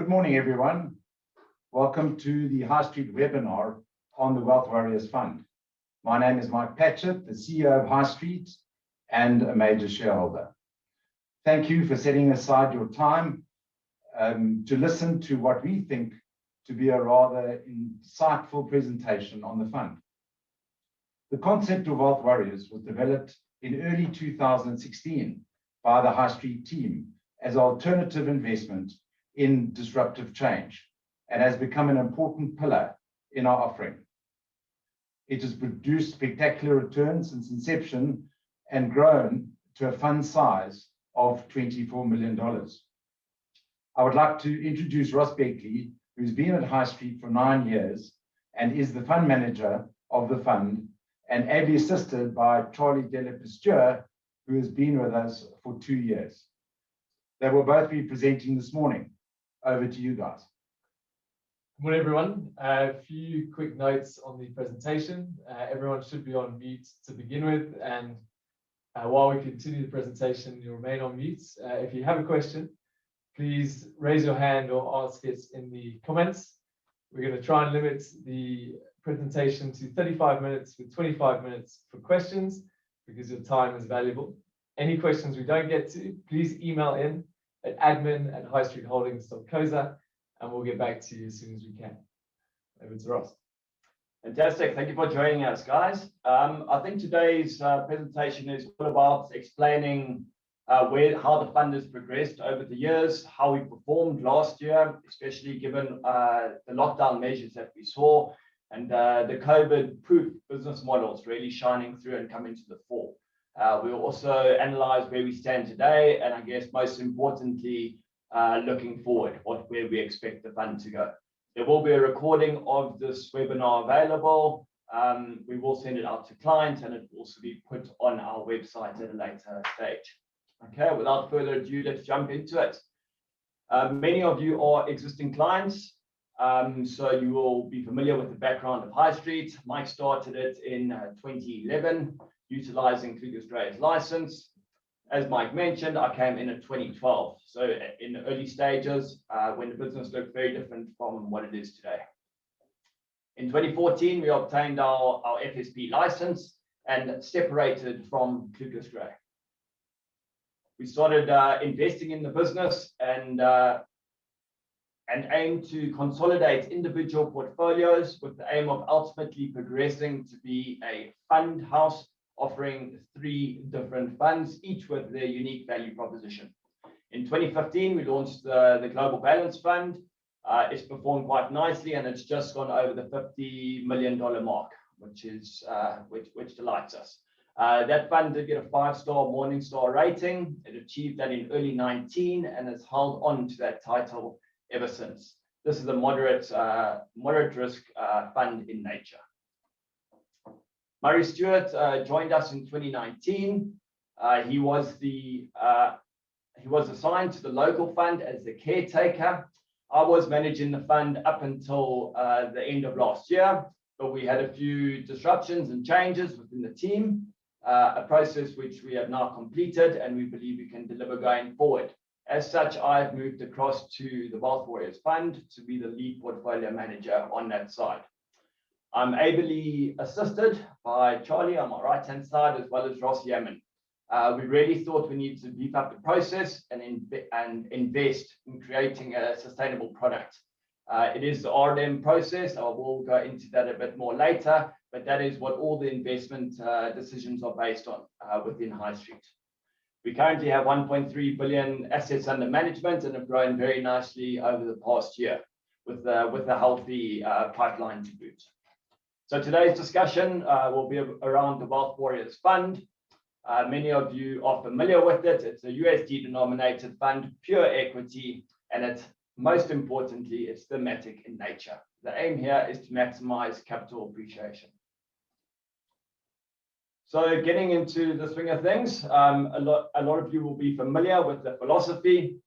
Good morning, everyone. Welcome to the High Street webinar on the Wealth Warriors Fund. My name is Mike Patchett, the CEO of High Street and a major shareholder. Thank you for setting aside your time to listen to what we think to be a rather insightful presentation on the fund. The concept of Wealth Warriors was developed in early 2016 by the High Street team as an alternative investment in disruptive change and has become an important pillar in our offering. It has produced spectacular returns since inception and grown to a fund size of $24 million. I would like to introduce Russ Beckley, who's been at High Street for 9 years and is the fund manager of the fund, and ably assisted by Charlie Pasture, who has been with us for 2 years. They will both be presenting this morning. Over to you guys. Good morning, everyone. A few quick notes on the presentation. Everyone should be on mute to begin with, and while we continue the presentation, you'll remain on mute. If you have a question, please raise your hand or ask it in the comments. We're going to try and limit the presentation to 35 minutes with 25 minutes for questions because your time is valuable. Any questions we don't get to, please email in at admin@highstreetholdings.co.za and we'll get back to you as soon as we can. Over to Ross. Fantastic. Thank you for joining us, guys. I think today's presentation is all about explaining how the fund has progressed over the years, how we performed last year, especially given the lockdown measures that we saw and the COVID-proof business models really shining through and coming to the fore. We'll also analyze where we stand today, and I guess most importantly, looking forward, where we expect the fund to go. There will be a recording of this webinar available. We will send it out to clients, and it will also be put on our website at a later stage. Okay, without further ado, let's jump into it. Many of you are existing clients, so you will be familiar with the background of High Street. Mike started it in 2011. Utilizing Thematic's license. As Mike mentioned, I came in at 2012, so in the early stages when the business looked very different from what it is today. In 2014, we obtained our FSP license and separated from Thematic. We started investing in the business and aim to consolidate individual portfolios with the aim of ultimately progressing to be a fund house offering 3 different funds, each with their unique value proposition. In 2015, we launched the Global Balance Fund. It's performed quite nicely, and it's just gone over the $50 million mark, which delights us. That fund did get a 5-star Morningstar rating. It achieved that in early 2019 and has held on to that title ever since. This is a moderate risk fund in nature. Murray Stewart joined us in 2019. He was assigned to the local fund as the caretaker. I was managing the fund up until the end of last year, but we had a few disruptions and changes within the team, a process which we have now completed and we believe we can deliver going forward. As such, I've moved across to the Wealth Warriors Fund to be the lead portfolio manager on that side. I'm ably assisted by Charlie on my right-hand side, as well as Ross Yaman. We really thought we needed to beef up the process and invest in creating a sustainable product. It is the R&M process. I will go into that a bit more later, but that is what all the investment decisions are based on within High Street. We currently have 1.3 billion assets under management and have grown very nicely over the past year with a healthy pipeline to boot. So today's discussion will be around the Wealth Warriors Fund. Many of you are familiar with it. It's a USD denominated fund, pure equity, and most importantly, it's thematic in nature. The aim here is to maximize capital appreciation. So getting into the swing of things, a lot of you will be familiar with the philosophy.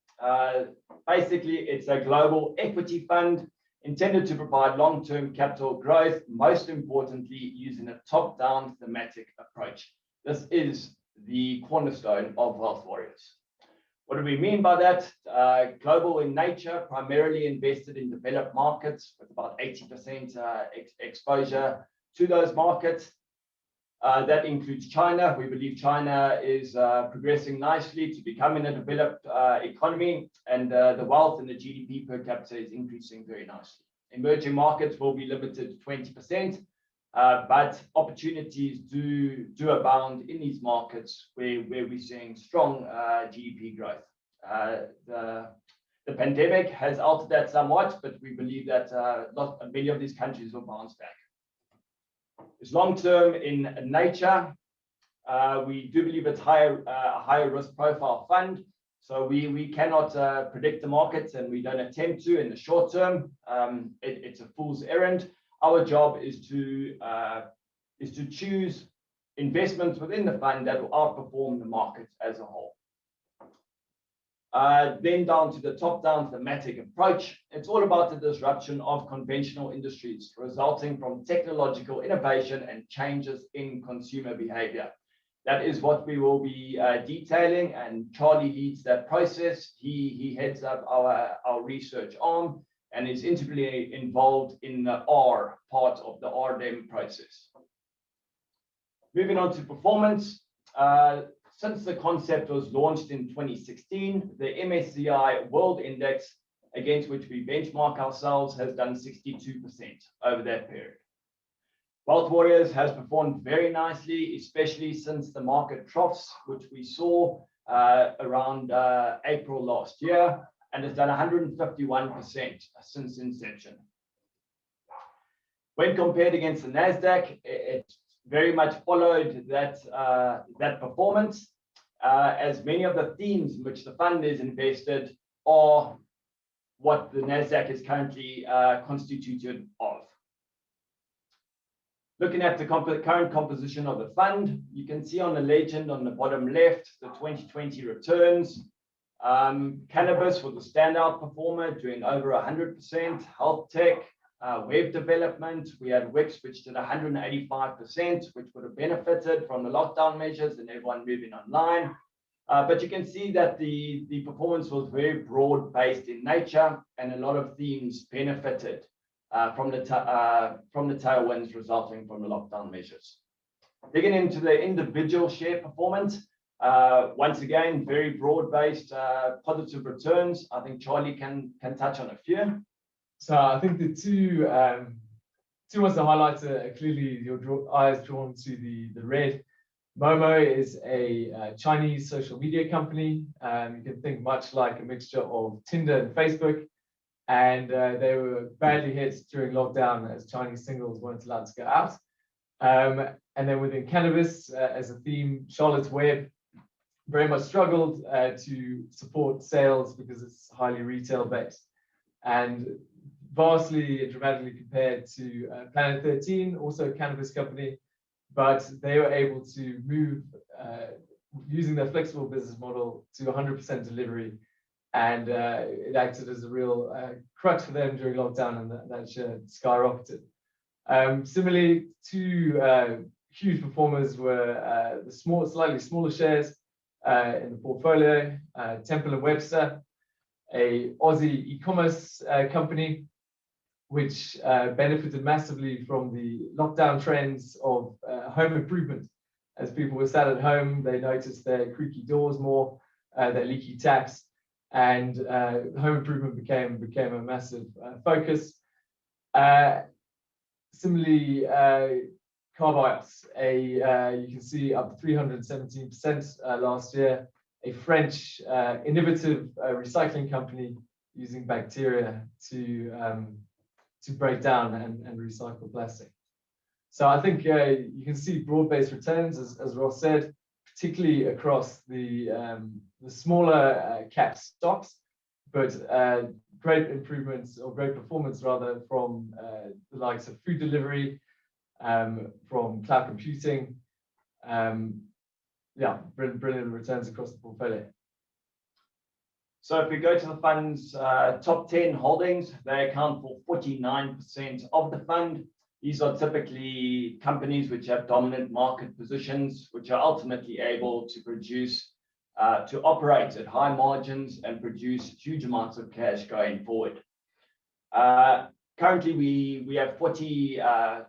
Basically, it's a global equity fund intended to provide long-term capital growth, most importantly, using a top-down thematic approach. This is the cornerstone of Wealth Warriors. What do we mean by that? Global in nature, primarily invested in developed markets with about 80% exposure to those markets. That includes China. We believe China is progressing nicely to becoming a developed economy, and the wealth and the GDP per capita is increasing very nicely. Emerging markets will be limited to 20%, but opportunities do abound in these markets where we're seeing strong GDP growth. The pandemic has altered that somewhat, but we believe that many of these countries will bounce back. It's long-term in nature. We do believe it's a higher risk profile fund. So we cannot predict the markets, and we don't attempt to in the short term. It's a fool's errand. Our job is to choose investments within the fund that will outperform the market as a whole. Then down to the top-down thematic approach. It's all about the disruption of conventional industries resulting from technological innovation and changes in consumer behavior. That is what we will be detailing, and Charlie leads that process. He heads up our research arm and is integrally involved in the R part of the RDEM process. Moving on to performance. Since the concept was launched in 2016, the MSCI World Index, against which we benchmark ourselves, has done 62% over that period. Wealth Warriors has performed very nicely, especially since the market troughs, which we saw around April last year, and has done 151% since inception. When compared against the NASDAQ, it very much followed that performance, as many of the themes in which the fund is invested are what the NASDAQ is currently constituted of. Looking at the current composition of the fund, you can see on the legend on the bottom left, the 2020 returns. Cannabis was a standout performer, doing over 100%. Health tech, web development, we had Wix, which did 185%, which would have benefited from the lockdown measures and everyone moving online. But you can see that the performance was very broad-based in nature, and a lot of themes benefited from the tailwinds resulting from the lockdown measures. Digging into the individual share performance, once again, very broad-based positive returns. I think Charlie can touch on a few. So I think the two ones to highlight are clearly your eyes drawn to the red. Momo is a Chinese social media company. You can think much like a mixture of Tinder and Facebook. And they were badly hit during lockdown as Chinese singles weren't allowed to go out. And then within cannabis, as a theme, Charlotte's Web very much struggled to support sales because it's highly retail based. And vastly and dramatically compared to Planet 13, also a cannabis company, but they were able to move using their flexible business model to 100% delivery, and it acted as a real crutch for them during lockdown, and that share skyrocketed. Similarly, two huge performers were the slightly smaller shares in the portfolio, Temple & Webster, a Aussie e-commerce company, which benefited massively from the lockdown trends of home improvement. As people were sat at home, they noticed their creaky doors more, their leaky taps, and home improvement became a massive focus. Similarly, Carbios, you can see up to 317% last year, a French innovative recycling company using bacteria to break down and recycle plastic. So I think you can see broad-based returns, as Ross said, particularly across the smaller cap stocks, but great improvements, or great performance rather, from the likes of food delivery, from cloud computing. Yeah, brilliant returns across the portfolio. So if we go to the fund's top 10 holdings, they account for 49% of the fund. These are typically companies which have dominant market positions, which are ultimately able to produce to operate at high margins and produce huge amounts of cash going forward. Currently, we have 40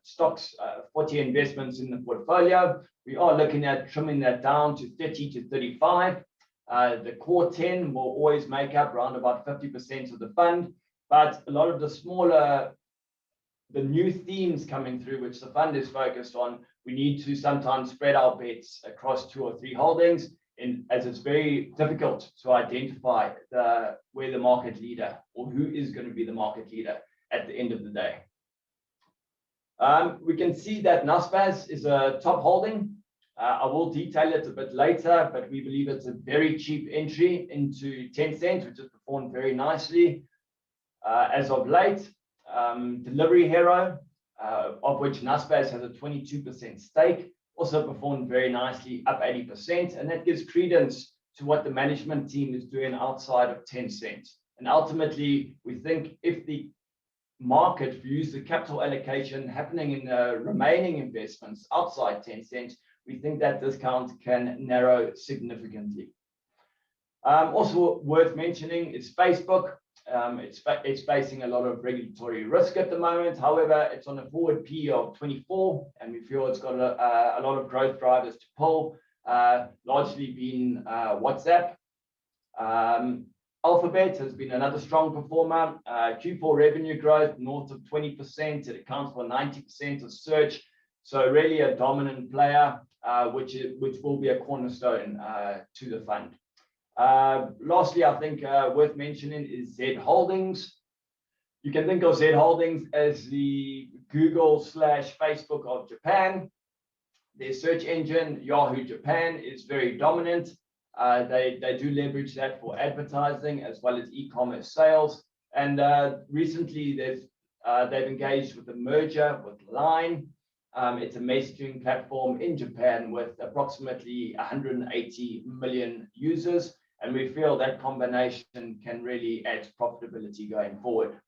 stocks, 40 investments in the portfolio. We are looking at trimming that down to 30 to 35. The core 10 will always make up around about 50% of the fund, but a lot of the new themes coming through, which the fund is focused on, we need to sometimes spread our bets across 2 or 3 holdings, as it's very difficult to identify where the market leader or who is going to be the market leader at the end of the day. We can see that NASPAS is a top holding. I will detail it a bit later, but we believe it's a very cheap entry into Tencent, which has performed very nicely as of late. Delivery Hero, of which NASPAS has a 22% stake, also performed very nicely, up 80%, and that gives credence to what the management team is doing outside of Tencent. And ultimately, we think if the market views the capital allocation happening in the remaining investments outside Tencent, we think that discount can narrow significantly. Also worth mentioning is Facebook. It's facing a lot of regulatory risk at the moment. However, it's on a forward P of 24, and we feel it's got a lot of growth drivers to pull, largely being WhatsApp. Alphabet has been another strong performer. Q4 revenue growth north of 20%. It accounts for 90% of search. So really a dominant player, which will be a cornerstone to the fund. Lastly, I think worth mentioning is Zed Holdings. You can think of Zed Holdings as the Google/Facebook of Japan. Their search engine, Yahoo Japan, is very dominant. They do leverage that for advertising as well as e-commerce sales. And recently, they've engaged with a merger with Line. It's a messaging platform in Japan with approximately 180 million users. And we feel that combination can really add profitability going forward.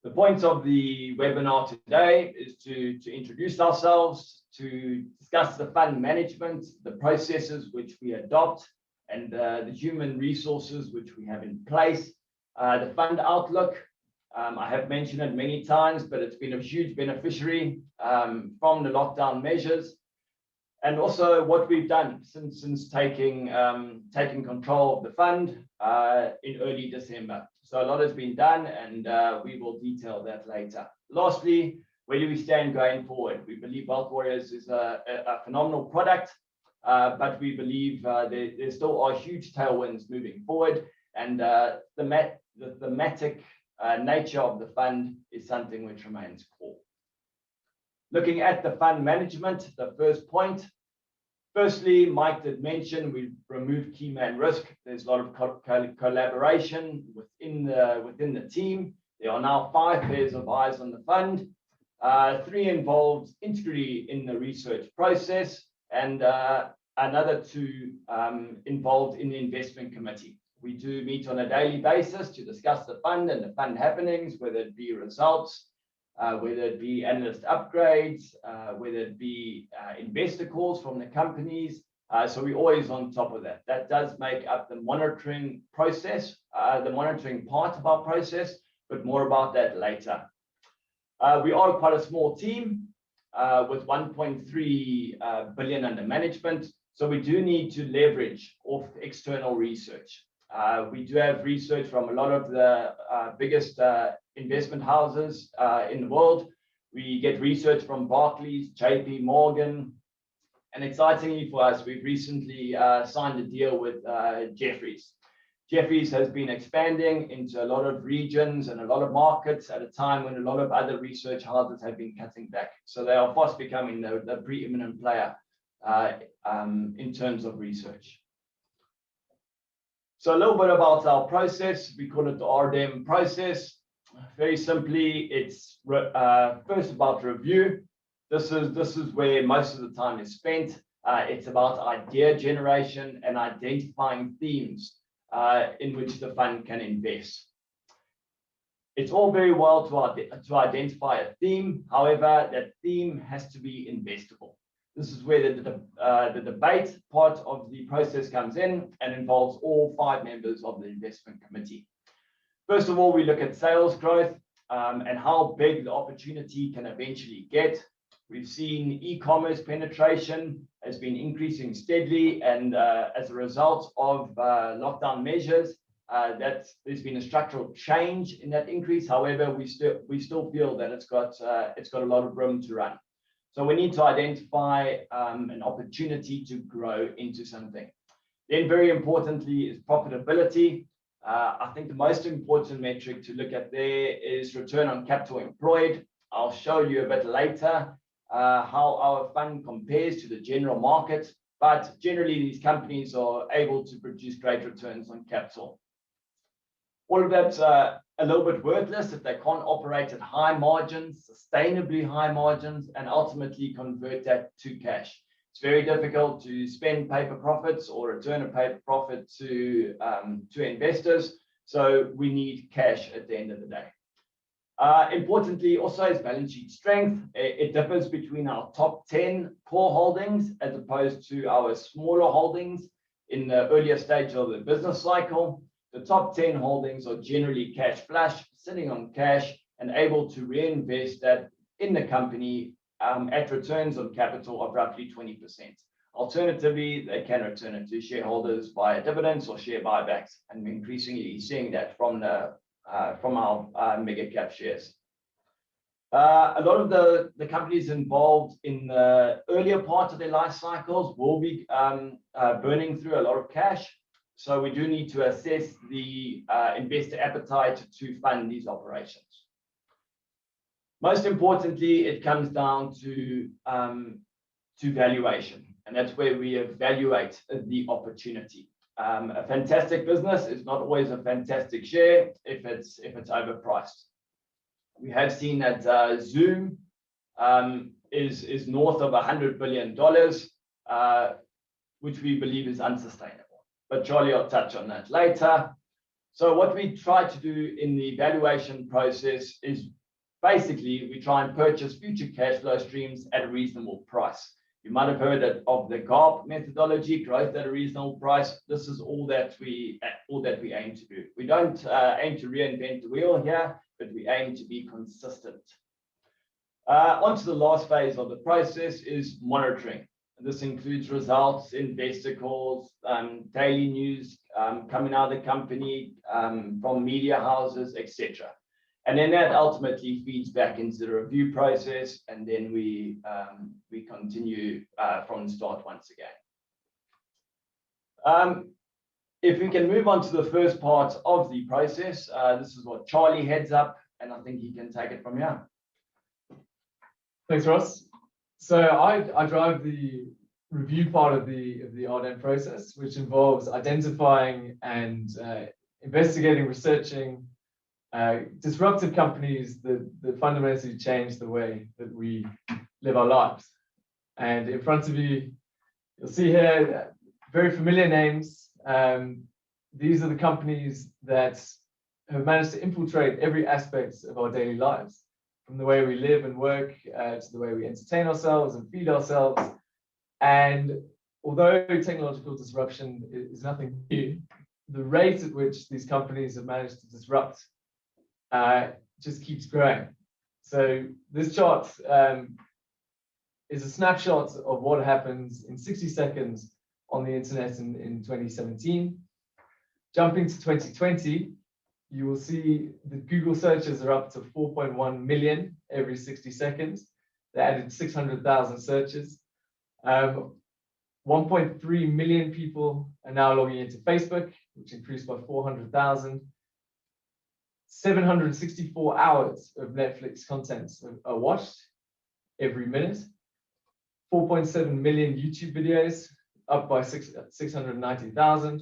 The point of the webinar today is to introduce ourselves, to discuss the fund management, the processes which we adopt, and the human resources which we have in place. The fund outlook, I have mentioned it many times, but it's been a huge beneficiary from the lockdown measures. And also what we've done since taking control of the fund in early December. So a lot has been done, and we will detail that later. Lastly, where do we stand going forward? We believe Wealth Warriors is a phenomenal product, but we believe there still are huge tailwinds moving forward, and the thematic nature of the fund is something which remains core. Looking at the fund management, the first point. Firstly, Mike did mention we've removed key man risk. There's a lot of collaboration within the team. There are now 5 pairs of eyes on the fund. 3 involved integrity in the research process, and another 2 involved in the investment committee. We do meet on a daily basis to discuss the fund and the fund happenings, whether it be results, whether it be analyst upgrades, whether it be investor calls from the companies. So we're always on top of that. That does make up the monitoring process, the monitoring part of our process, but more about that later. We are quite a small team with 1.3 billion under management. So we do need to leverage off external research. We do have research from a lot of the biggest investment houses in the world. We get research from Barclays, JP Morgan, and excitingly for us, we've recently signed a deal with Jefferies. Jefferies has been expanding into a lot of regions and a lot of markets at a time when a lot of other research houses have been cutting back. So they are fast becoming the preeminent player in terms of research. So a little bit about our process. We call it the RDM process. Very simply, it's first about review. This is where most of the time is spent. It's about idea generation and identifying themes in which the fund can invest. It's all very well to identify a theme. However, that theme has to be investable. This is where the debate part of the process comes in and involves all 5 members of the investment committee. First of all, we look at sales growth and how big the opportunity can eventually get. We've seen e-commerce penetration has been increasing steadily, and as a result of lockdown measures, that there's been a structural change in that increase. However, we still feel that it's got a lot of room to run. So we need to identify an opportunity to grow into something. Then, very importantly, is profitability. I think the most important metric to look at there is return on capital employed. I'll show you a bit later how our fund compares to the general market, but generally these companies are able to produce great returns on capital. All of that's a little bit worthless if they can't operate at high margins, sustainably high margins, and ultimately convert that to cash. It's very difficult to spend paper profits or return a paper profit to investors. So we need cash at the end of the day. Importantly, also is balance sheet strength. It differs between our top 10 core holdings as opposed to our smaller holdings in the earlier stage of the business cycle. The top 10 holdings are generally cash flush, sitting on cash and able to reinvest that in the company at returns on capital of roughly 20%. Alternatively, they can return it to shareholders via dividends or share buybacks, and we're increasingly seeing that from our mega cap shares. A lot of the companies involved in the earlier part of their life cycles will be burning through a lot of cash. So we do need to assess the investor appetite to fund these operations. Most importantly, it comes down to valuation, and that's where we evaluate the opportunity. A fantastic business is not always a fantastic share if it's overpriced. We have seen that Zoom is north of $100 billion, which we believe is unsustainable. But Charlie will touch on that later. So what we try to do in the valuation process is basically we try and purchase future cash flow streams at a reasonable price. You might have heard of the GARP methodology, growth at a reasonable price. This is all that we aim to do. We don't aim to reinvent the wheel here, but we aim to be consistent. On to the last phase of the process is monitoring. This includes results, investor calls, daily news coming out of the company, from media houses, etc. And then that ultimately feeds back into the review process, and then we continue from the start once again. If we can move on to the first part of the process, this is what Charlie heads up, and I think he can take it from here. Thanks, Ross. So I drive the review part of the RDEM process, which involves identifying and investigating, researching disruptive companies that fundamentally change the way that we live our lives. And in front of you, you'll see here very familiar names. These are the companies that have managed to infiltrate every aspect of our daily lives, from the way we live and work to the way we entertain ourselves and feed ourselves. And although technological disruption is nothing new, the rate at which these companies have managed to disrupt just keeps growing. So this chart is a snapshot of what happens in 60 seconds on the internet in 2017. Jumping to 2020, you will see the Google searches are up to 4.1 million every 60 seconds. They added 600,000 searches. 1.3 million people are now logging into Facebook, which increased by 400,000. 764 hours of Netflix content are watched every minute. 4.7 million YouTube videos, up by 690,000.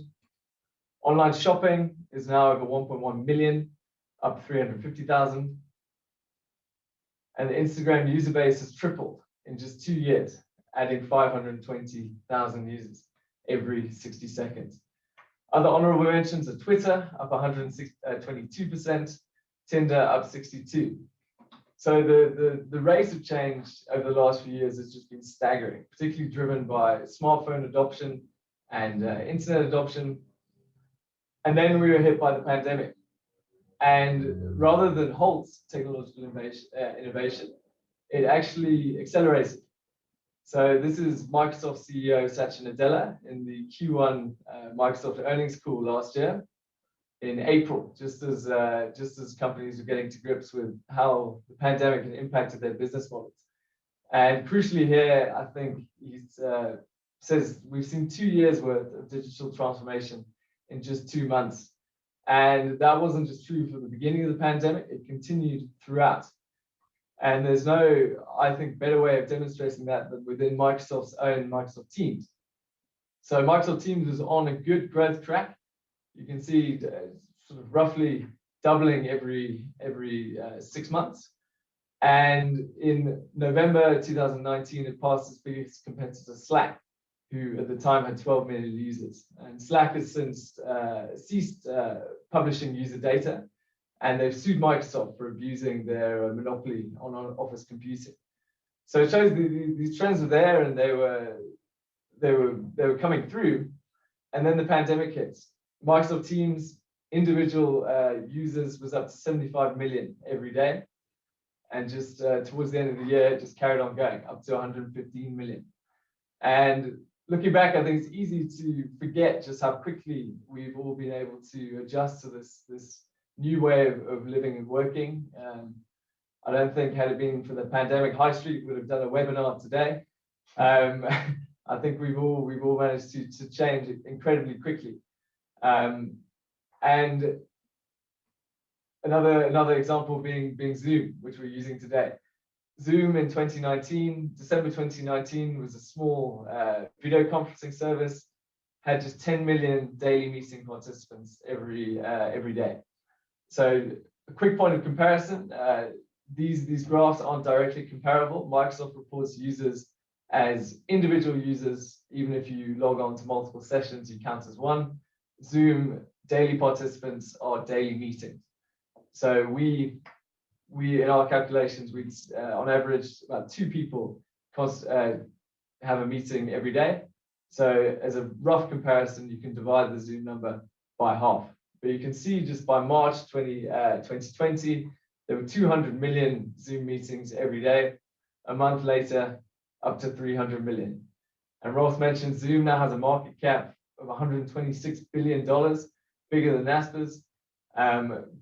Online shopping is now over 1.1 million, up 350,000. And the Instagram user base has tripled in just 2 years, adding 520,000 users every 60 seconds. Other honorable mentions are Twitter, up 122%, Tinder up 62%. So the rate of change over the last few years has just been staggering, particularly driven by smartphone adoption and internet adoption. And then we were hit by the pandemic. And rather than halt technological innovation, it actually accelerated. So this is Microsoft CEO Satya Nadella in the Q1 Microsoft earnings call last year in April, just as companies were getting to grips with how the pandemic had impacted their business models. And crucially here, I think he says we've seen 2 years worth of digital transformation in just 2 months. And that wasn't just true for the beginning of the pandemic, it continued throughout. And there's no, I think, better way of demonstrating that than within Microsoft's own Microsoft Teams. So Microsoft Teams was on a good growth track. You can see sort of roughly doubling every 6 months. And in November 2019, it passed its biggest competitor, Slack, who at the time had 12 million users. And Slack has since ceased publishing user data, and they've sued Microsoft for abusing their monopoly on office computing. So it shows these trends were there, and they were coming through. And then the pandemic hits. Microsoft Teams individual users was up to 75 million every day, and just towards the end of the year, it just carried on going up to 115 million. And looking back, I think it's easy to forget just how quickly we've all been able to adjust to this new way of living and working. I don't think had it been for the pandemic, High Street would have done a webinar today. I think we've all managed to change it incredibly quickly. And another example being Zoom, which we're using today. Zoom in December 2019 was a small video conferencing service, had just 10 million daily meeting participants every day. So a quick point of comparison, these graphs aren't directly comparable. Microsoft reports users as individual users. Even if you log on to multiple sessions, you count as one. Zoom daily participants are daily meetings. So we in our calculations, we on average about 2 people have a meeting every day. So as a rough comparison, you can divide the Zoom number by half. But you can see just by March 2020, there were 200 million Zoom meetings every day. A month later, up to 300 million. And Ross mentioned Zoom now has a market cap of $126 billion, bigger than NASDAQ's,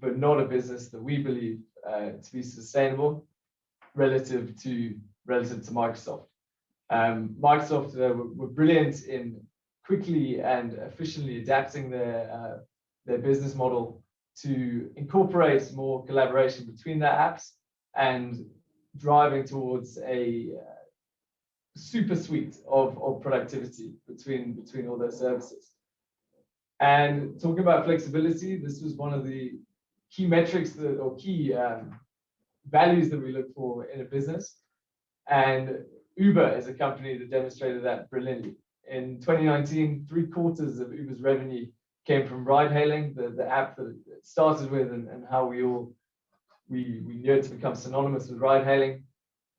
but not a business that we believe to be sustainable relative to Microsoft. Microsoft were brilliant in quickly and efficiently adapting their business model to incorporate more collaboration between their apps and driving towards a super suite of productivity between all their services. And talking about flexibility, this was one of the key metrics or key values that we look for in a business. And Uber is a company that demonstrated that brilliantly. In 2019, 3/4 of Uber's revenue came from ride hailing, the app that it started with, and how we knew it to become synonymous with ride hailing.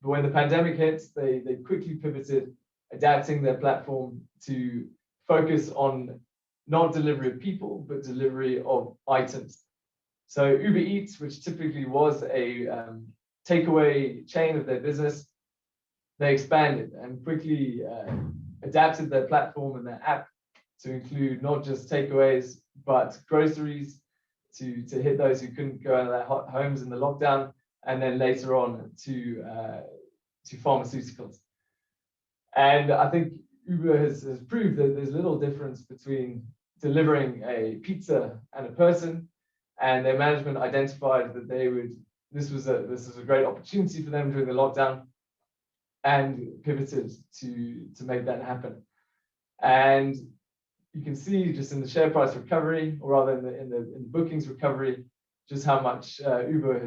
But when the pandemic hit, they quickly pivoted, adapting their platform to focus on not delivery of people, but delivery of items. So Uber Eats, which typically was a takeaway chain of their business, they expanded and quickly adapted their platform and their app to include not just takeaways, but groceries to hit those who couldn't go out of their homes in the lockdown, and then later on to pharmaceuticals. And I think Uber has proved that there's little difference between delivering a pizza and a person, and their management identified that this was a great opportunity for them during the lockdown, and pivoted to make that happen. And you can see just in the share price recovery, or rather in the bookings recovery, just how much Uber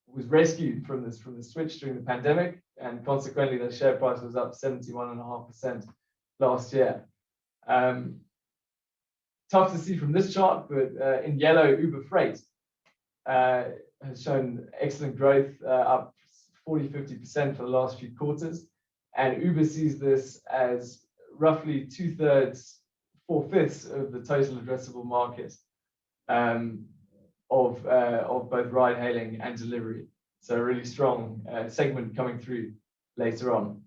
was rescued from this switch during the pandemic, and consequently the share price was up 71.5% last year. Tough to see from this chart, but in yellow, Uber Freight has shown excellent growth, up 40–50% for the last few quarters. And Uber sees this as roughly 2/3, 4/5 of the total addressable market of both ride hailing and delivery. So a really strong segment coming through later on.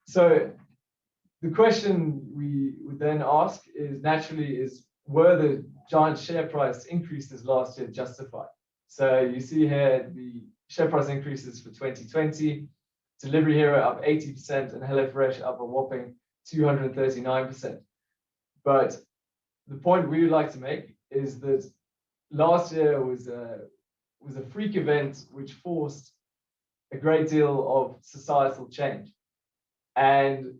So the question we would then ask is were the giant share price increases last year justified? So you see here the share price increases for 2020, Delivery Hero up 80% and HelloFresh up a whopping 239%. But the point we would like to make is that last year was a freak event which forced a great deal of societal change. And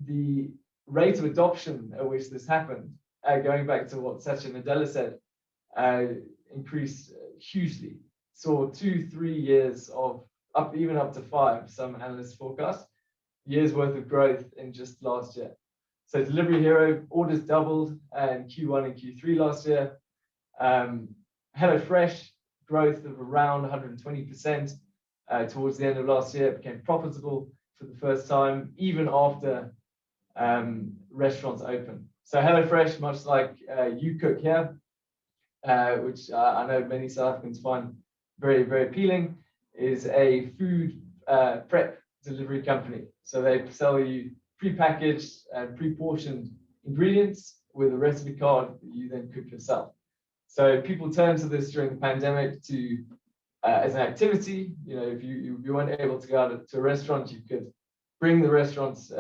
the rate of adoption at which this happened, going back to what Satya Nadella said, increased hugely. Saw 2–3 years of even up to 5, some analysts forecast, years worth of growth in just last year. So Delivery Hero orders doubled in Q1 and Q3 last year. HelloFresh growth of around 120% towards the end of last year. It became profitable for the first time, even after restaurants open. So HelloFresh, much like You Cook here, which I know many South Africans find very, very appealing, is a food prep delivery company. So they sell you pre-packaged and pre-portioned ingredients with a recipe card that you then cook yourself. So people turned to this during the pandemic to as an activity. You know, if you weren't able to go out to a restaurant, you could bring the restaurant's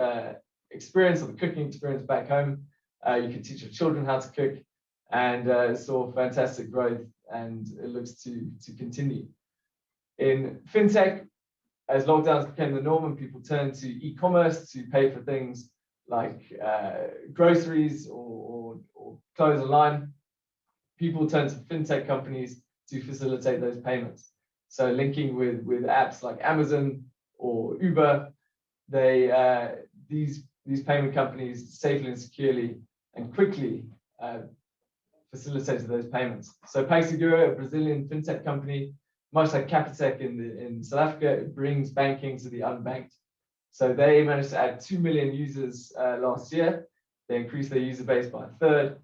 experience or the cooking experience back home. You could teach your children how to cook, and saw fantastic growth, and it looks to continue. In fintech, as lockdowns became the norm and people turned to e-commerce to pay for things like groceries or clothes online, people turned to fintech companies to facilitate those payments. So linking with apps like Amazon or Uber, these payment companies safely and securely and quickly facilitated those payments. So PagSeguro, a Brazilian fintech company, much like Capitec in South Africa, it brings banking to the unbanked. So they managed to add 2 million users last year. They increased their user base by 1/3,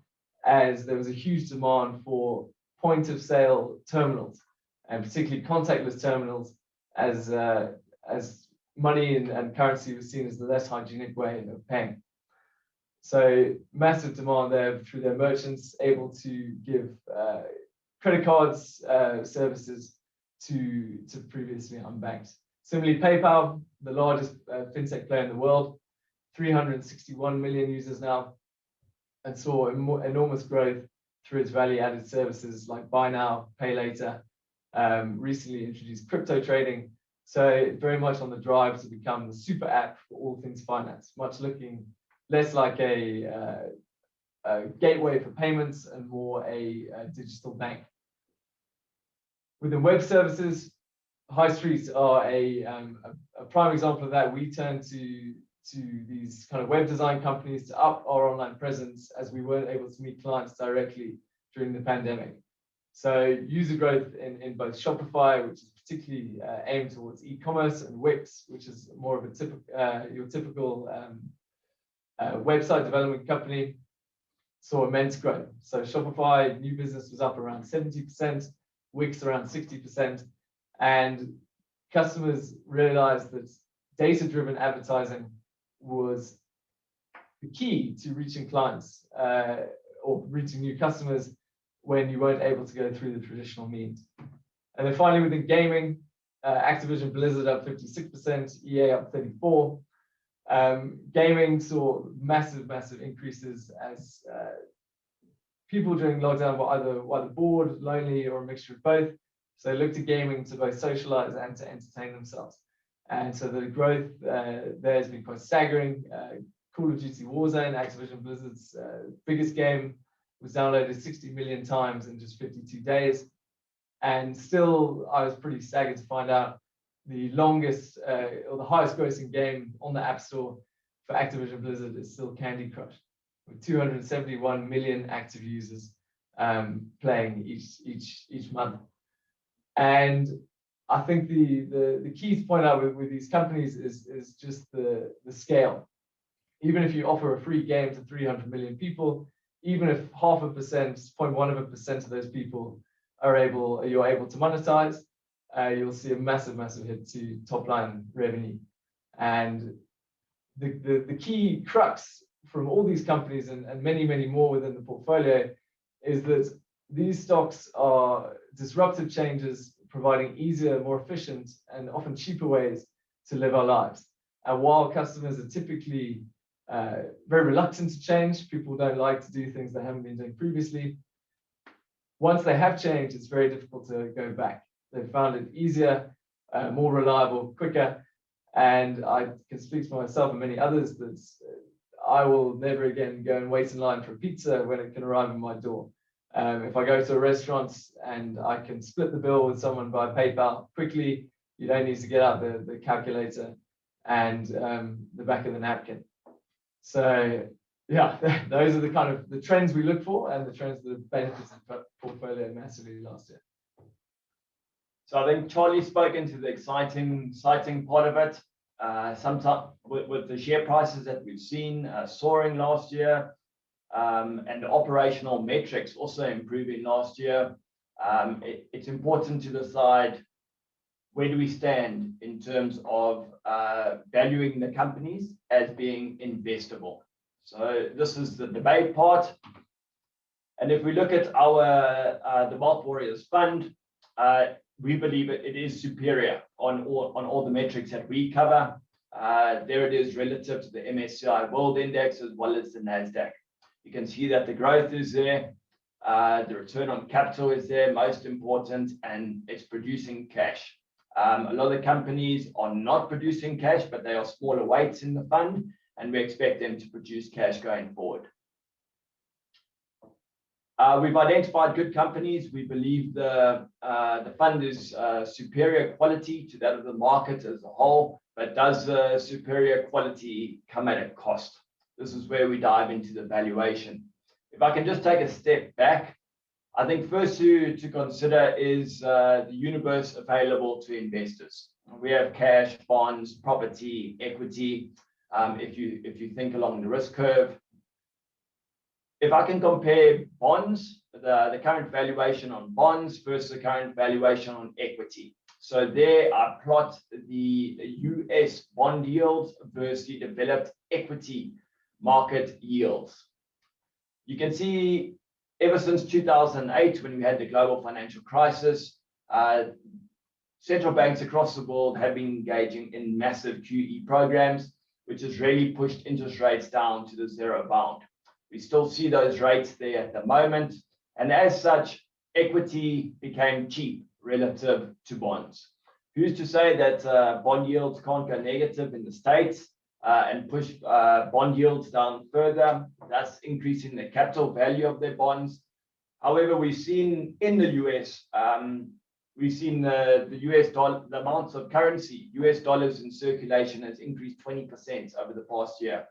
as there was a huge demand for point of sale terminals, and particularly contactless terminals, as money and currency was seen as the less hygienic way of paying. So massive demand there through their merchants, able to give credit cards services to previously unbanked. Similarly, PayPal, the largest fintech player in the world, 361 million users now, and saw enormous growth through its value-added services like buy now, pay later, recently introduced crypto trading. So very much on the drive to become the super app for all things finance, much looking less like a gateway for payments and more a digital bank. Within web services, high streets are a prime example of that. We turn to these kind of web design companies to up our online presence, as we weren't able to meet clients directly during the pandemic. So user growth in both Shopify, which is particularly aimed towards e-commerce, and Wix, which is more of a your typical website development company, saw immense growth. So Shopify new business was up around 70%, Wix around 60%, and customers realized that data-driven advertising was the key to reaching clients or reaching new customers when you weren't able to go through the traditional means. And then finally, within gaming, Activision Blizzard up 56%, EA up 34%. Gaming saw massive increases as people during lockdown were either bored, lonely, or a mixture of both. So they looked to gaming to both socialize and to entertain themselves. And so the growth there has been quite staggering. Call of Duty Warzone, Activision Blizzard's biggest game, was downloaded 60 million times in just 52 days. And still, I was pretty staggered to find out the longest or the highest grossing game on the App Store for Activision Blizzard is still Candy Crush, with 271 million active users playing each month. And I think the key to point out with these companies is just the scale. Even if you offer a free game to 300 million people, even if 0.1% of those people you're able to monetize, you'll see a massive hit to top line revenue. And the key crux from all these companies and many more within the portfolio is that these stocks are disruptive changes, providing easier, more efficient, and often cheaper ways to live our lives. And while customers are typically very reluctant to change, people don't like to do things they haven't been doing previously. Once they have changed, it's very difficult to go back. They've found it easier, more reliable, quicker. And I can speak for myself and many others that I will never again go and wait in line for a pizza when it can arrive at my door. If I go to a restaurant and I can split the bill with someone by PayPal quickly, you don't need to get out the calculator and the back of the napkin. So yeah, those are the kind of the trends we look for and the trends that have benefited the portfolio massively last year. So I think Charlie spoke into the exciting part of it. Sometimes with the share prices that we've seen soaring last year, and the operational metrics also improving last year, it's important to decide where do we stand in terms of valuing the companies as being investable. So this is the debate part. And if we look at the Wealth Warriors Fund, we believe it is superior on all the metrics that we cover. There it is relative to the MSCI World Index as well as the NASDAQ. You can see that the growth is there, the return on capital is there, most important, and it's producing cash. A lot of the companies are not producing cash, but they are smaller weights in the fund, and we expect them to produce cash going forward. We've identified good companies. We believe the fund is superior quality to that of the market as a whole, but does the superior quality come at a cost? This is where we dive into the valuation. If I can just take a step back, I think first to consider is the universe available to investors. We have cash, bonds, property, equity. If you think along the risk curve, if I can compare bonds, the current valuation on bonds versus the current valuation on equity. So there I plot the US bond yields versus the developed equity market yields. You can see ever since 2008, when we had the global financial crisis, central banks across the world have been engaging in massive QE programs, which has really pushed interest rates down to the zero bound. We still see those rates there at the moment. And as such, equity became cheap relative to bonds. Who's to say that bond yields can't go negative in the States and push bond yields down further, thus increasing the capital value of their bonds? However, we've seen in the US, we've seen the US dollar, the amounts of currency, US dollars in circulation has increased 20% over the past year.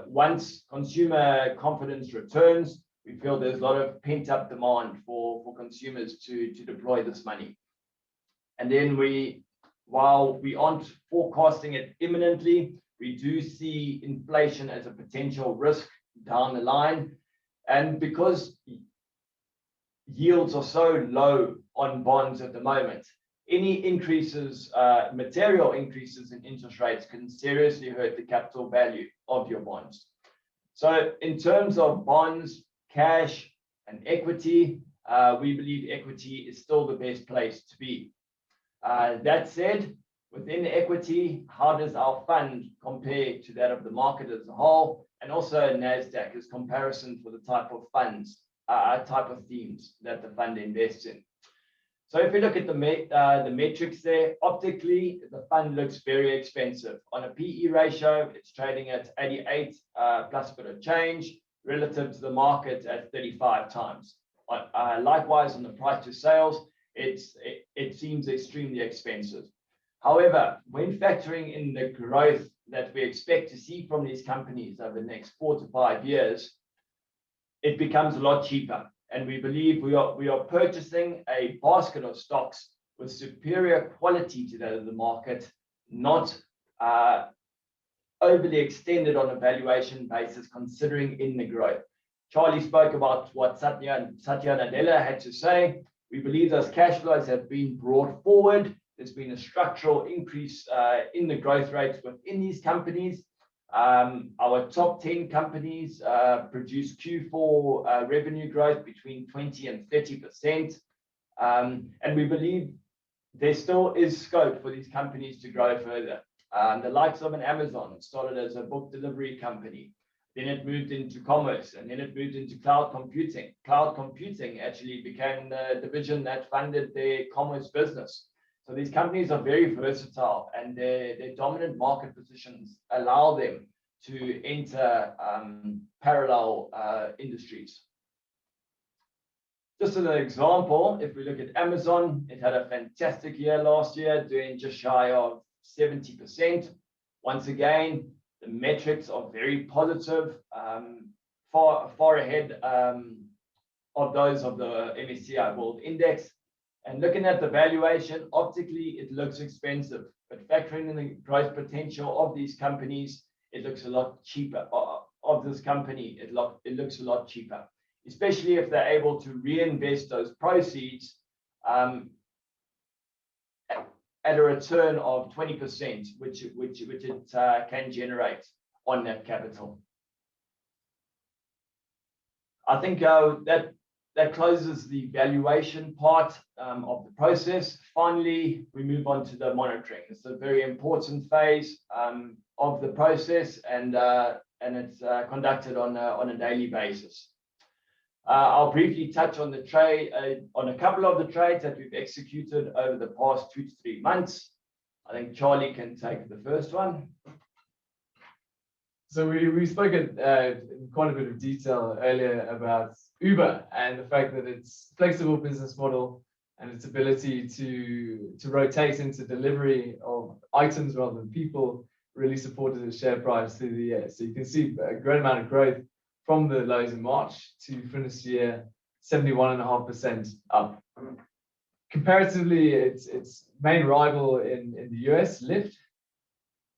Once consumer confidence returns, we feel there's a lot of pent-up demand for consumers to deploy this money. And then while we aren't forecasting it imminently, we do see inflation as a potential risk down the line. And because yields are so low on bonds at the moment, any increases, material increases in interest rates can seriously hurt the capital value of your bonds. So in terms of bonds, cash, and equity, we believe equity is still the best place to be. That said, within equity, how does our fund compare to that of the market as a whole? And also NASDAQ as comparison for the type of funds, type of themes that the fund invests in. So if you look at the metrics there, optically, the fund looks very expensive. On a PE ratio, it's trading at 88 plus a bit of change relative to the market at 35 times. Likewise, on the price to sales, it seems extremely expensive. However, when factoring in the growth that we expect to see from these companies over the next 4 to 5 years, it becomes a lot cheaper. and we believe we are purchasing a basket of stocks with superior quality to that of the market, not overly extended on a valuation basis, considering in the growth. Charlie spoke about what Satya Nadella had to say. We believe those cash flows have been brought forward. There's been a structural increase in the growth rates within these companies. Our top 10 companies produce Q4 revenue growth between 20 and 30%. And we believe there still is scope for these companies to grow further. The likes of an Amazon started as a book delivery company. Then it moved into commerce, and then it moved into cloud computing. Cloud computing actually became the division that funded their commerce business. So these companies are very versatile, and their dominant market positions allow them to enter parallel industries. Just as an example, if we look at Amazon, it had a fantastic year last year, doing just shy of 70%. Once again, the metrics are very positive, far ahead of those of the MSCI World Index. And looking at the valuation, optically, it looks expensive, but factoring in the growth potential of these companies, it looks a lot cheaper. Of this company, it looks a lot cheaper, especially if they're able to reinvest those proceeds at a return of 20%, which it can generate on that capital. I think that closes the valuation part of the process. Finally, we move on to the monitoring. It's a very important phase of the process, and it's conducted on a daily basis. I'll briefly touch on the trade, on a couple of the trades that we've executed over the past 2 to 3 months. I think Charlie can take the first one. So we spoke in quite a bit of detail earlier about Uber and the fact that its flexible business model and its ability to rotate into delivery of items rather than people really supported the share price through the year. So you can see a great amount of growth from the lows in March to finish the year 71.5% up. Comparatively, its main rival in the US, Lyft,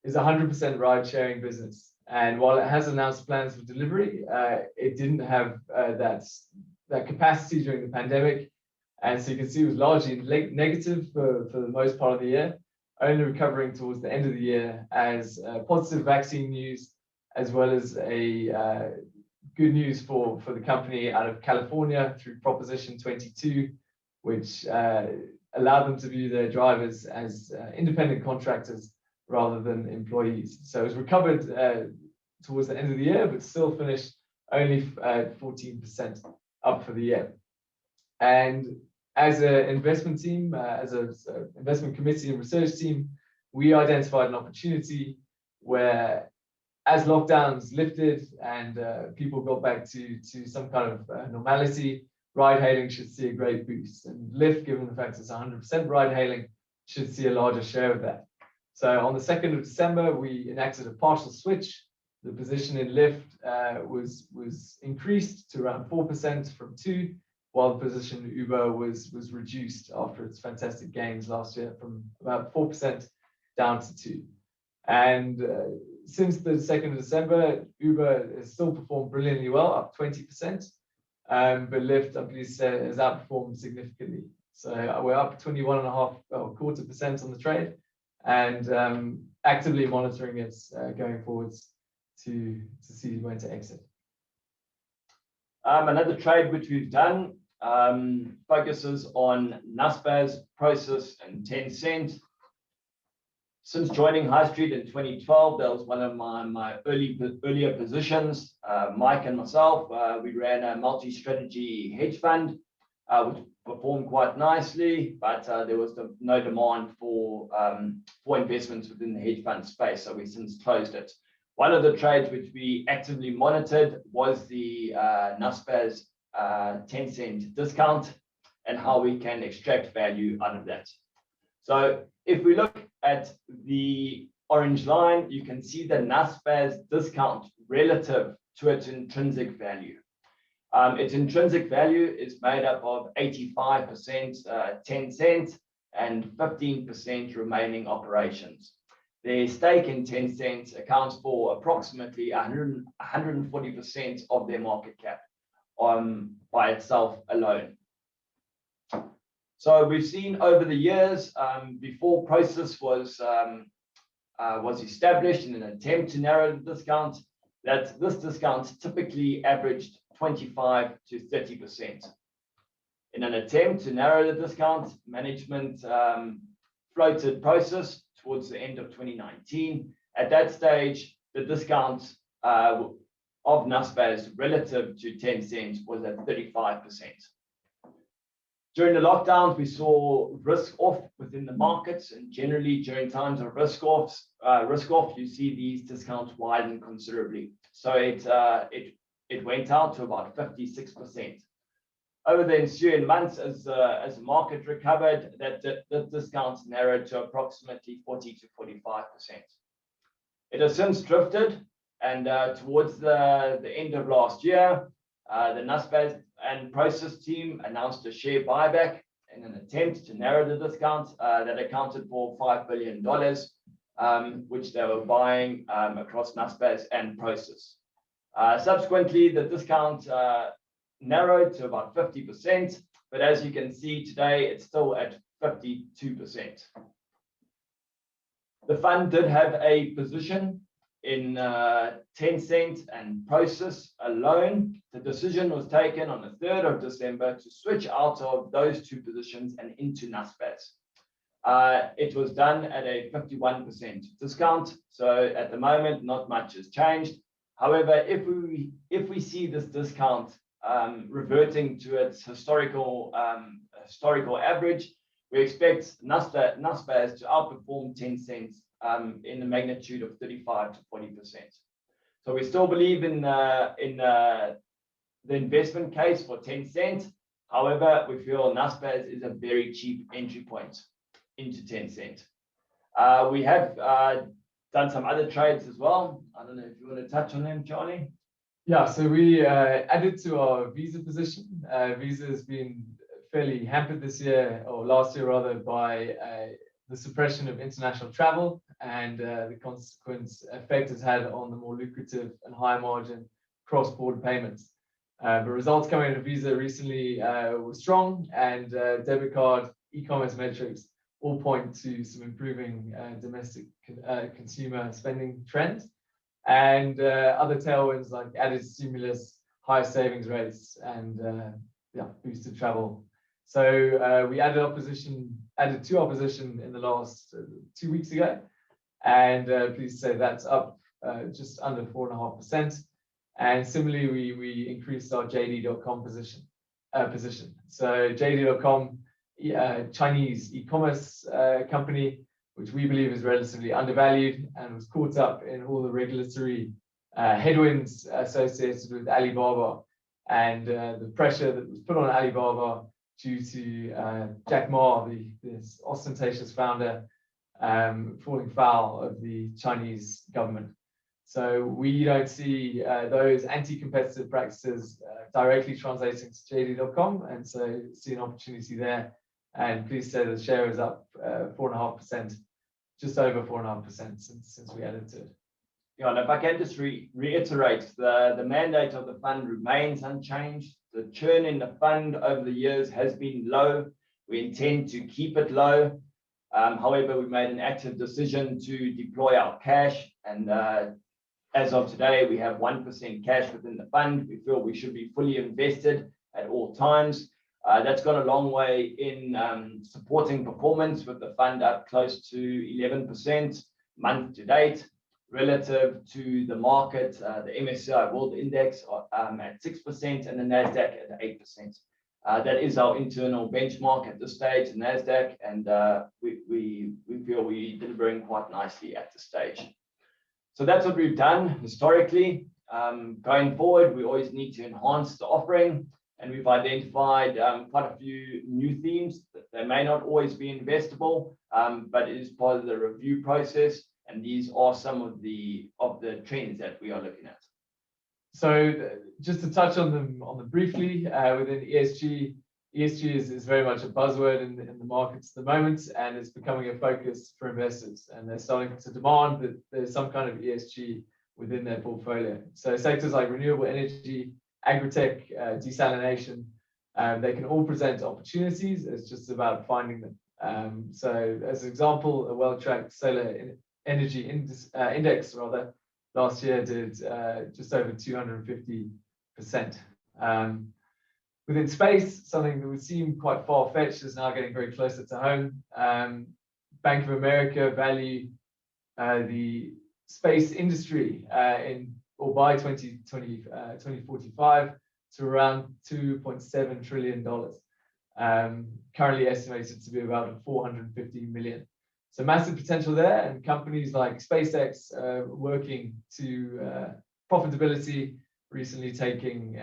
is a 100% ride-sharing business. And while it has announced plans for delivery, it didn't have that capacity during the pandemic. And so you can see it was largely negative for the most part of the year, only recovering towards the end of the year as positive vaccine news, as well as good news for the company out of California through Proposition 22, which allowed them to view their drivers as independent contractors rather than employees. So it was recovered towards the end of the year, but still finished only 14% up for the year. And as an investment team, as an investment committee and research team, we identified an opportunity where, as lockdowns lifted and people got back to some kind of normality, ride-hailing should see a great boost. And Lyft, given the fact it's 100% ride-hailing, should see a larger share of that. So on the 2nd of December, we enacted a partial switch. The position in Lyft was increased to around 4% from 2%, while the position in Uber was reduced after its fantastic gains last year from about 4% down to 2%. And since the 2nd of December, Uber has still performed brilliantly well, up 20%. But Lyft, I'm pleased to say, has outperformed significantly. So we're up 21.5% on the trade, and actively monitoring it going forwards to see when to exit. Another trade which we've done focuses on Naspers, Prosus, and Tencent. Since joining High Street in 2012, that was one of my earlier positions. Mike and myself, we ran a multi-strategy hedge fund, which performed quite nicely, but there was no demand for investments within the hedge fund space, so we since closed it. One of the trades which we actively monitored was the Naspers Tencent discount and how we can extract value out of that. So if we look at the orange line, you can see the Naspers discount relative to its intrinsic value. Its intrinsic value is made up of 85% 10 cent and 15% remaining operations. Their stake in 10 cents accounts for approximately 140% of their market cap by itself alone. So we've seen over the years, before Process was established in an attempt to narrow the discount, that this discount typically averaged 25 to 30%. In an attempt to narrow the discount, management floated Process towards the end of 2019. At that stage, the discount of NASPAS relative to 10 cents was at 35%. During the lockdowns, we saw risk off within the markets, and generally during times of risk off, you see these discounts widen considerably. So it went out to about 56%. Over the ensuing months, as the market recovered, the discount narrowed to approximately 40 to 45%. It has since drifted, and towards the end of last year, the NASPAS and Process team announced a share buyback in an attempt to narrow the discount that accounted for $5 billion, which they were buying across NASPAS and Process. Subsequently, the discount narrowed to about 50%, but as you can see today, it's still at 52%. The fund did have a position in 10 cent and Process alone. The decision was taken on the 3rd of December to switch out of those two positions and into NASPAS. It was done at a 51% discount, so at the moment, not much has changed. However, if we see this discount reverting to its historical average, we expect NASPAS to outperform 10 cents in the magnitude of 35 to 40%. So we still believe in the investment case for 10 cents. However, we feel NASPAS is a very cheap entry point into 10 cents. We have done some other trades as well. I don't know if you want to touch on them, Charlie. Yeah, so we added to our Visa position. Visa has been fairly hampered this year, or last year rather, by the suppression of international travel and the consequent effect it's had on the more lucrative and high margin cross-border payments. The results coming out of Visa recently were strong, and debit card e-commerce metrics all point to some improving domestic consumer spending trends, and other tailwinds like added stimulus, higher savings rates, and boosted travel. So we added to our position in the last 2 weeks ago, and please say that's up just under 4.5%. And similarly, we increased our JD.com position. So JD.com, Chinese e-commerce company, which we believe is relatively undervalued and was caught up in all the regulatory headwinds associated with Alibaba and the pressure that was put on Alibaba due to Jack Ma, this ostentatious founder, falling foul of the Chinese government. So we don't see those anti-competitive practices directly translating to JD.com, and so see an opportunity there. And please say the share is up 4.5%, just over 4.5% since we added to it. Yeah, and if I can just reiterate, the mandate of the fund remains unchanged. The churn in the fund over the years has been low. We intend to keep it low. However, we made an active decision to deploy our cash, and as of today, we have 1% cash within the fund. We feel we should be fully invested at all times. That's gone a long way in supporting performance, with the fund up close to 11% month to date relative to the market, the MSCI World Index at 6% and the NASDAQ at 8%. That is our internal benchmark at this stage, the NASDAQ, and we feel we're delivering quite nicely at this stage. So that's what we've done historically. Going forward, we always need to enhance the offering, and we've identified quite a few new themes that they may not always be investable, but it is part of the review process, and these are some of the trends that we are looking at. just to touch on them briefly, within ESG is very much a buzzword in the markets at the moment, and it's becoming a focus for investors, and they're starting to demand that there's some kind of ESG within their portfolio. So sectors like renewable energy, agri-tech, desalination, they can all present opportunities. It's just about finding them. So as an example, a well-tracked solar energy index last year did just over 250%. Within space, something that would seem quite far-fetched is now getting very closer to home. Bank of America value the space industry by 2045 to around $2.7 trillion. Currently estimated to be about 450 million. So massive potential there, and companies like SpaceX working to Profitability, recently taking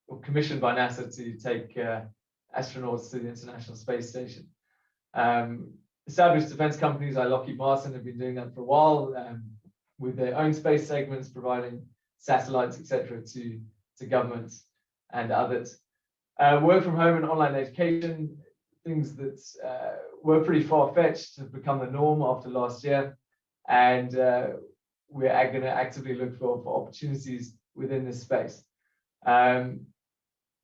or commissioned by NASA to take astronauts to the International Space Station. Established defense companies like Lockheed Martin have been doing that for a while, with their own space segments, providing satellites, etc., to governments and others. Work from home and online education, things that were pretty far-fetched, have become the norm after last year, and we're going to actively look for opportunities within this space.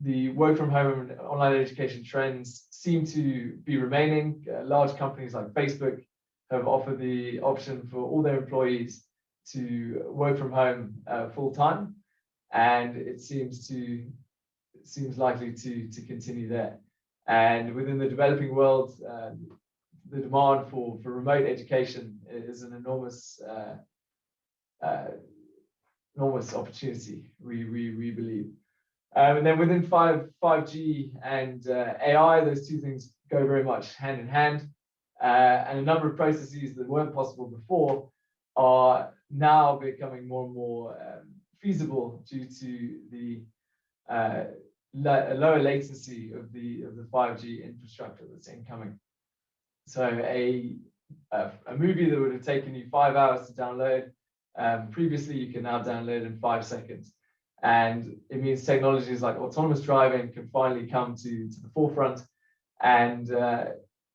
The work from home and online education trends seem to be remaining. Large companies like Facebook have offered the option for all their employees to work from home full-time, and it seems likely to continue there. And within the developing world, the demand for remote education is an enormous opportunity, we believe. And then within 5G and AI, those two things go very much hand in hand. And a number of processes that weren't possible before are now becoming more and more feasible due to the lower latency of the 5G infrastructure that's incoming. So a movie that would have taken you 5 hours to download, previously you can now download in 5 seconds. And it means technologies like autonomous driving can finally come to the forefront, and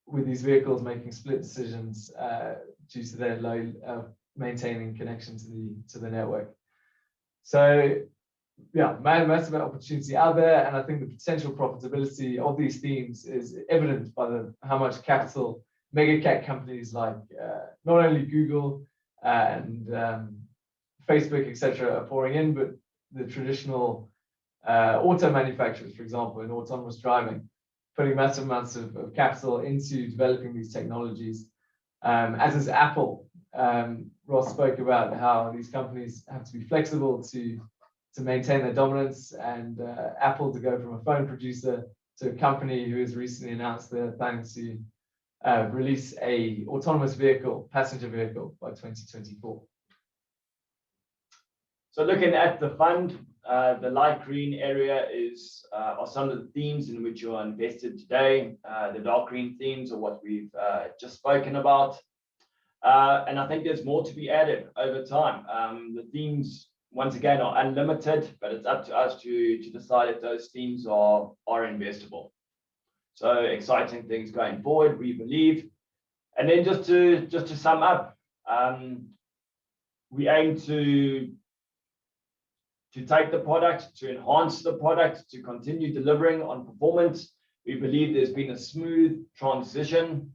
with these vehicles making split decisions due to their low maintaining connection to the network. So yeah, massive opportunity out there, and I think the potential profitability of these themes is evident by how much capital mega cap companies like not only Google and Facebook, etc., are pouring in, but the traditional auto manufacturers, for example, in autonomous driving, putting massive amounts of capital into developing these technologies, as is Apple. Ross spoke about how these companies have to be flexible to maintain their dominance, and Apple to go from a phone producer to a company who has recently announced they're planning to release a autonomous vehicle, passenger vehicle, by 2024. So looking at the fund, the light green area are some of the themes in which you are invested today. The dark green themes are what we've just spoken about. And I think there's more to be added over time. The themes, once again, are unlimited, but it's up to us to decide if those themes are investable. So exciting things going forward, we believe. And then just to sum up, we aim to take the product, to enhance the product, to continue delivering on performance. We believe there's been a smooth transition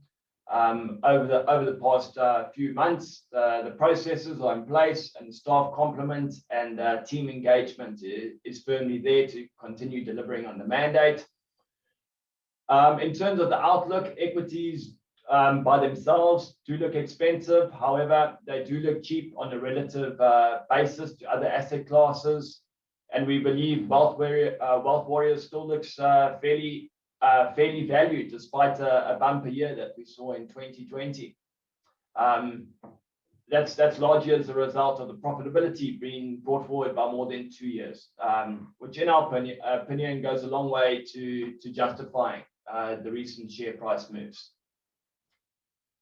over the past few months. The processes are in place, and the staff complement and team engagement is firmly there to continue delivering on the mandate. In terms of the outlook, equities by themselves do look expensive. However, they do look cheap on a relative basis to other asset classes. And we believe Wealth Warriors still looks fairly valued, despite a bumper year that we saw in 2020. That's largely as a result of the profitability being brought forward by more than 2 years, which in our opinion goes a long way to justifying the recent share price moves.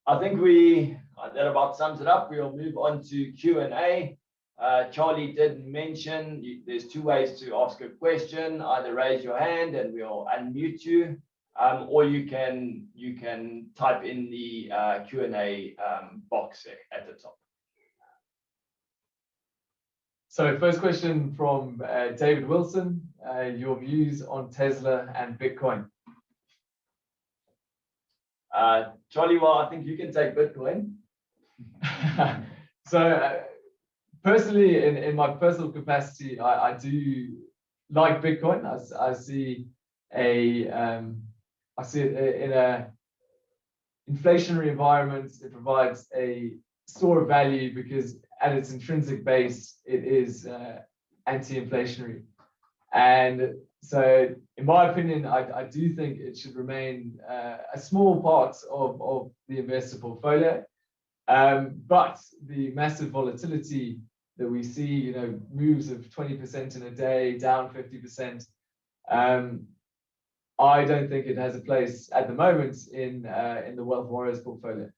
I think that about sums it up. We'll move on to Q&A. Charlie did mention there's two ways to ask a question: either raise your hand and we'll unmute you, or you can type in the Q&A box at the top. So first question from David Wilson, your views on Tesla and Bitcoin. Charlie, well, I think you can take Bitcoin. So personally, in my personal capacity, I do like Bitcoin. I see it in a inflationary environment. It provides a store of value because at its intrinsic base, it is anti-inflationary. And so, in my opinion, I do think it should remain a small part of the investor portfolio. But the massive volatility that we see, moves of 20% in a day, down 50%, I don't think it has a place at the moment in the Wealth Warriors portfolio.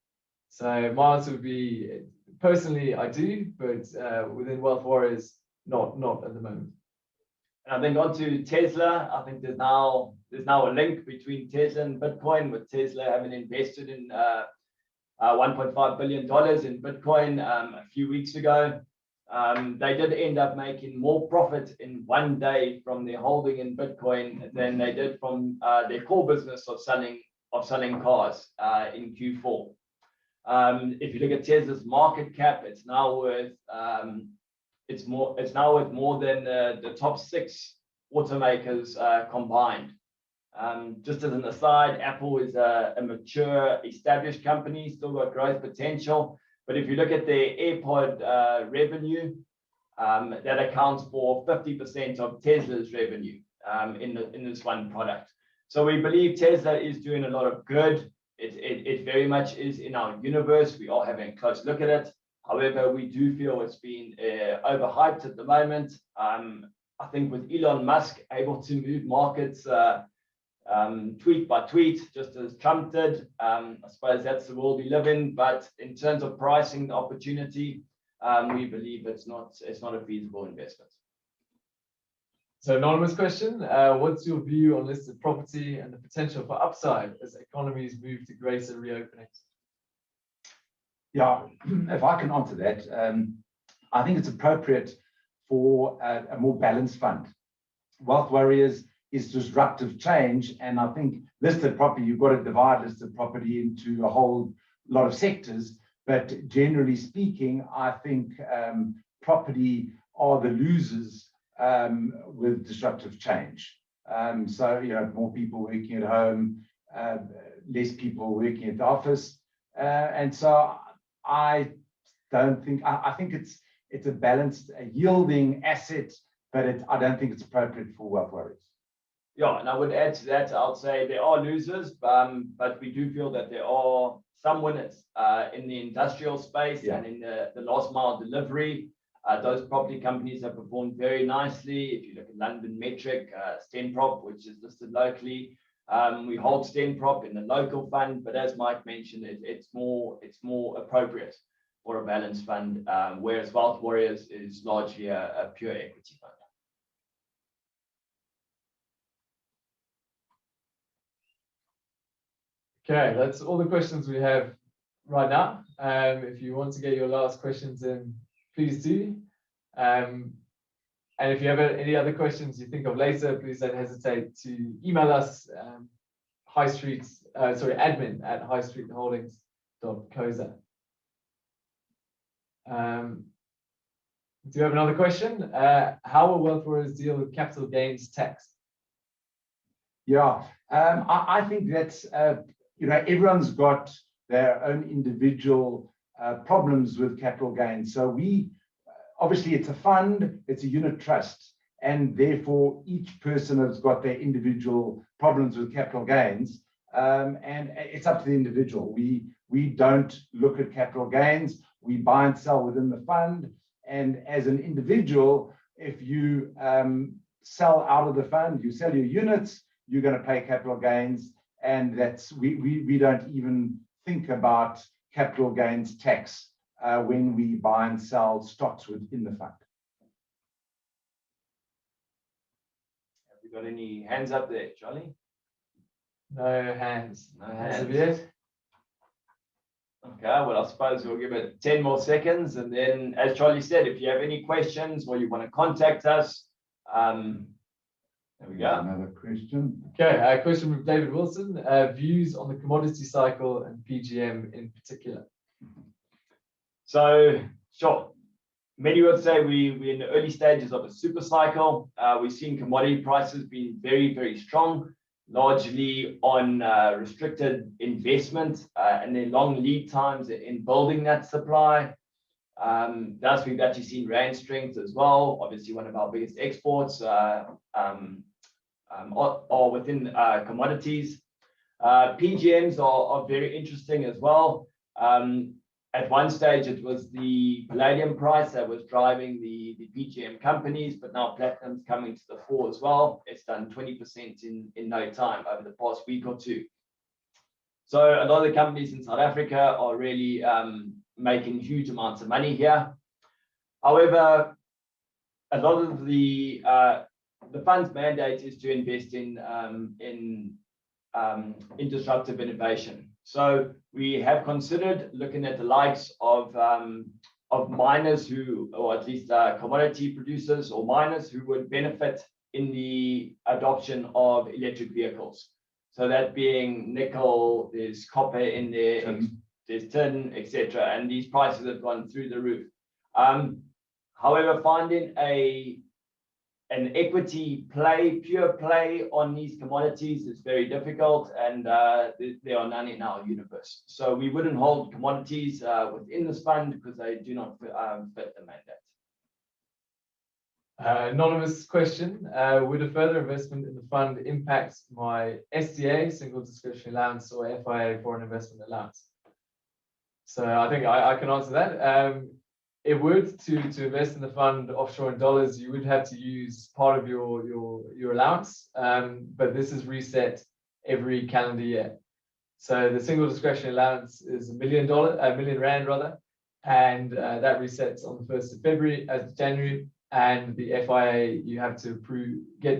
So my answer would be, personally, I do, but within Wealth Warriors, not at the moment. And I think onto Tesla, I think there's now a link between Tesla and Bitcoin, with Tesla having invested in $1.5 billion in Bitcoin a few weeks ago. They did end up making more profit in one day from their holding in Bitcoin than they did from their core business of selling cars in Q4. If you look at Tesla's market cap, it's now worth more than the top 6 automakers combined. Just as an aside, Apple is a mature, established company, still got growth potential. But if you look at their AirPod revenue, that accounts for 50% of Tesla's revenue in this one product. So we believe Tesla is doing a lot of good. It very much is in our universe. We are having a close look at it. However, we do feel it's been overhyped at the moment. I think with Elon Musk able to move markets tweet by tweet, just as Trump did, I suppose that's the world we live in. But in terms of pricing the opportunity, we believe it's not a feasible investment. So anonymous question, what's your view on listed property and the potential for upside as economies move to greater reopenings? Yeah, if I can answer that, I think it's appropriate for a more balanced fund. Wealth Warriors is disruptive change, and I think listed property, you've got to divide listed property into a whole lot of sectors. But generally speaking, I think property are the losers with disruptive change. So, more people working at home, less people working at the office. And so I think it's a balanced, a yielding asset, but I don't think it's appropriate for Wealth Warriors. Yeah, and I would add to that, I'll say there are losers, but we do feel that there are some winners in the industrial space and in the last mile delivery. Those property companies have performed very nicely. If you look at London Metric, Stenprop, which is listed locally, we hold Stenprop in the local fund, but as Mike mentioned, it's more appropriate for a balanced fund, whereas Wealth Warriors is largely a pure equity fund. Okay, that's all the questions we have right now. If you want to get your last questions in, please do. And if you have any other questions you think of later, please don't hesitate to email us, admin@highstreetholdings.co.za. Do you have another question? How will Wealth Warriors deal with capital gains tax? Yeah, I think that's, everyone's got their own individual problems with capital gains. So obviously it's a fund, it's a unit trust, and therefore each person has got their individual problems with capital gains, and it's up to the individual. We don't look at capital gains. We buy and sell within the fund, and as an individual, if you sell out of the fund, you sell your units, you're going to pay capital gains, and we don't even think about capital gains tax when we buy and sell stocks within the fund. Have we got any hands up there, Charlie? No hands. No As hands. of yet. Okay, well, I suppose we'll give it 10 more seconds. And then, as Charlie said, if you have any questions or you want to contact us, there we go. Another question. Okay, a question from David Wilson. Views on the commodity cycle and PGM in particular. So, sure. Many would say we're in the early stages of a super cycle. We've seen commodity prices being very, very strong, largely on restricted investment and then long lead times in building that supply. Thus, we've actually seen rand strength as well. Obviously, one of our biggest exports are within commodities. PGMs are very interesting as well. At one stage, it was the palladium price that was driving the PGM companies, but now platinum's coming to the fore as well. It's done 20% in no time over the past week or two. So a lot of the companies in South Africa are really making huge amounts of money here. However, a lot of the fund's mandate is to invest in disruptive innovation. So we have considered looking at the likes of miners who, or at least commodity producers or miners who would benefit in the adoption of electric vehicles. So that being nickel, there's copper in there, there's tin, etc. And these prices have gone through the roof. However, finding an equity play, pure play on these commodities is very difficult, and there are none in our universe. So we wouldn't hold commodities within this fund because they do not fit the mandate. Anonymous question. Would a further investment in the fund impact my SDA, single discretionary allowance, or FIA, foreign investment allowance? So I think I can answer that. It would, to invest in the fund offshore in dollars, you would have to use part of your allowance, but this is reset every calendar year. So the single discretionary allowance is $1 million rand rather, and that resets on the 1st of January, and the FIA you have to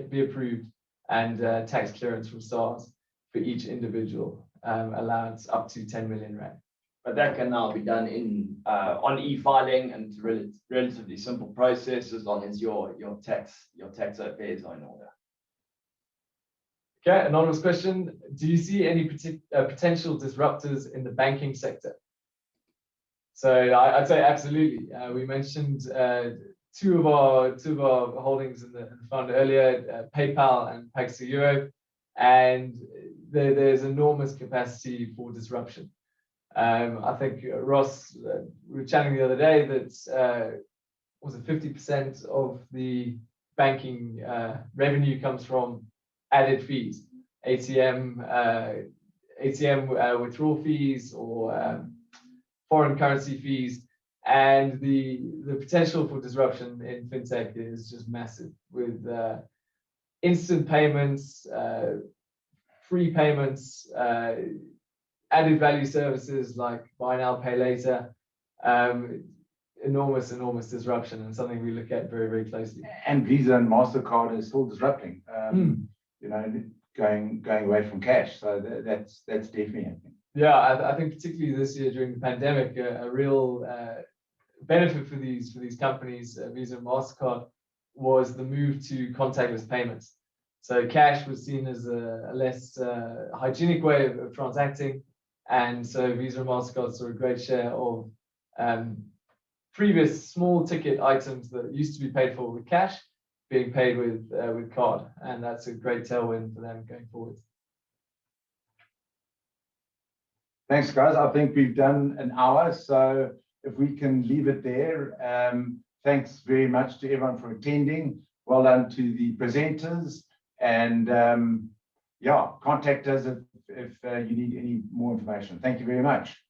be approved and tax clearance from SARS for each individual allowance up to 10 million rand. But that can now be done on e-filing, and it's a relatively simple process as long as your tax affairs are in order. Okay, anonymous question. Do you see any potential disruptors in the banking sector? So I'd say absolutely. We mentioned two of our holdings in the fund earlier, PayPal and Pasture, and there's enormous capacity for disruption. I think Ross, we were chatting the other day that was it 50% of the banking revenue comes from added fees, ATM withdrawal fees or foreign currency fees, and the potential for disruption in fintech is just massive with instant payments, free payments, added value services like buy now, pay later, enormous disruption, and something we look at very, very closely. And Visa and MasterCard is still disrupting, you know, going away from cash. So that's definitely happening. Yeah, I think particularly this year during the pandemic, a real benefit for these companies, Visa and MasterCard, was the move to contactless payments. So cash was seen as a less hygienic way of transacting. And so Visa and MasterCard saw a great share of previous small ticket items that used to be paid for with cash being paid with card. And that's a great tailwind for them going forward. Thanks, guys. I think we've done an hour. So if we can leave it there. Thanks very much to everyone for attending. Well done to the presenters. And yeah, contact us if you need any more information. Thank you very much.